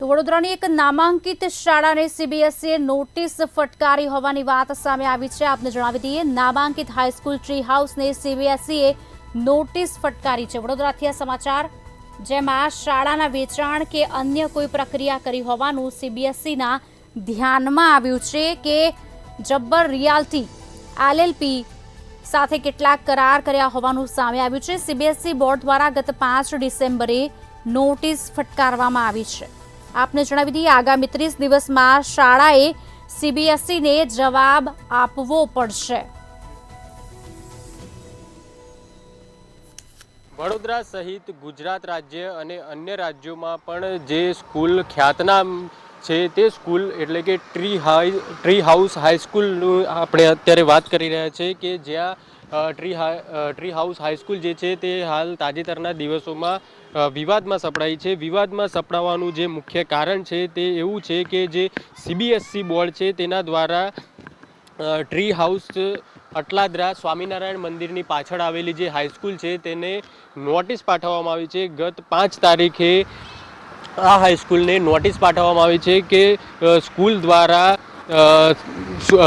તો વડોદરાની એક નામાંકિત શાળાને સીબીએસઈએ નોટિસ ફટકારી હોવાની વાત સામે આવી છે। આપને જણાવી દઈએ, નામાંકિત હાઈસ્કૂલ ટ્રી હાઉસને સીબીએસઈએ નોટિસ ફટકારી છે। વડોદરાથી આ સમાચાર, જેમાં શાળાના વેચાણ કે અન્ય કોઈ પ્રક્રિયા કરી હોવાનું સીબીએસઈના ધ્યાનમાં આવ્યું છે કે જબ્બર રિયાલ્ટી એલએલપી સાથે કેટલાક કરાર કર્યા હોવાનું સામે આવ્યું છે। સીબીએસઈ બોર્ડ દ્વારા ગત 5 ડિસેમ્બરે નોટિસ ફટકારવામાં આવી છે। આપને જણાવી દઈએ, આગામી 30 દિવસમાં શાળાએ સીબીએસઈને જવાબ આપવો પડશે। વડોદરા સહિત ગુજરાત રાજ્ય અને અન્ય રાજ્યોમાં પણ જે સ્કૂલ ખ્યાતનામ છે તે સ્કૂલ એટલે કે ટ્રી હાઉસ હાઈસ્કૂલનું આપણે અત્યારે વાત કરી રહ્યા છીએ કે જ્યાં ટ્રી હાઉસ હાઈસ્કૂલ જે છે તે હાલ તાજેતરના દિવસોમાં વિવાદમાં સપડાઈ છે। વિવાદમાં સપડાવવાનું જે મુખ્ય કારણ છે તે એવું છે કે જે સીબીએસઈ બોર્ડ છે તેના દ્વારા ટ્રી હાઉસ અટલાદરા સ્વામિનારાયણ મંદિરની પાછળ આવેલી જે હાઈસ્કૂલ છે તેને નોટિસ પાઠવવામાં આવી છે। ગત 5 તારીખે આ હાઈસ્કૂલને નોટિસ પાઠવવામાં આવી છે કે સ્કૂલ દ્વારા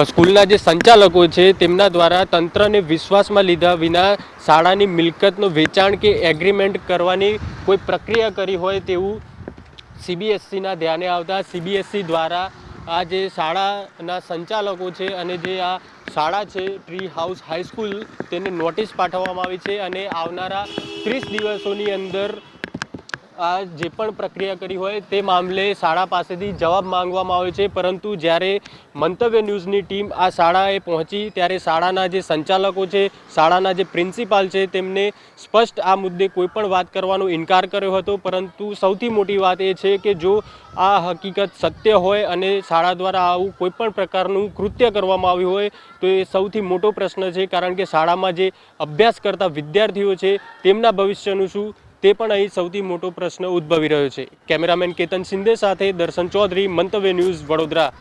સ્કૂલના જે સંચાલકો છે તેમના દ્વારા તંત્રને વિશ્વાસમાં લીધા વિના શાળાની મિલકતનું વેચાણ કે એગ્રીમેન્ટ કરવાની કોઈ પ્રક્રિયા કરી હોય તેવું સીબીએસઈના ધ્યાને આવતા સીબીએસઈ દ્વારા આ જે શાળાના સંચાલકો છે અને જે આ શાળા છે ટ્રી હાઉસ હાઈસ્કૂલ તેને નોટિસ પાઠવવામાં આવી છે અને આવનારા 30 દિવસોની અંદર આ જે પણ પ્રક્રિયા કરી હોય તે મામલે શાળા પાસેથી જવાબ માંગવામાં આવ્યો છે। પરંતુ જ્યારે મંતવ્ય ન્યૂઝની ટીમ આ શાળાએ પહોંચી ત્યારે શાળાના જે સંચાલકો છે, શાળાના જે પ્રિન્સિપાલ છે તેમને સ્પષ્ટ આ મુદ્દે કોઈ પણ વાત કરવાનો ઇનકાર કર્યો હતો। પરંતુ સૌથી મોટી વાત એ છે કે જો આ હકીકત સત્ય હોય અને શાળા દ્વારા આવું કોઈ પણ પ્રકારનું કૃત્ય કરવામાં આવ્યું હોય તો એ સૌથી મોટો પ્રશ્ન છે, કારણ કે શાળામાં જે અભ્યાસ કરતા વિદ્યાર્થીઓ છે તેમના ભવિષ્યનું શું, તે પણ અહીં સૌથી મોટો પ્રશ્ન ઉદ્ભવી રહ્યો છે। કેમેરામેન કેતન શિંદે સાથે દર્શન ચૌધરી, મંતવ્ય ન્યૂઝ, વડોદરા।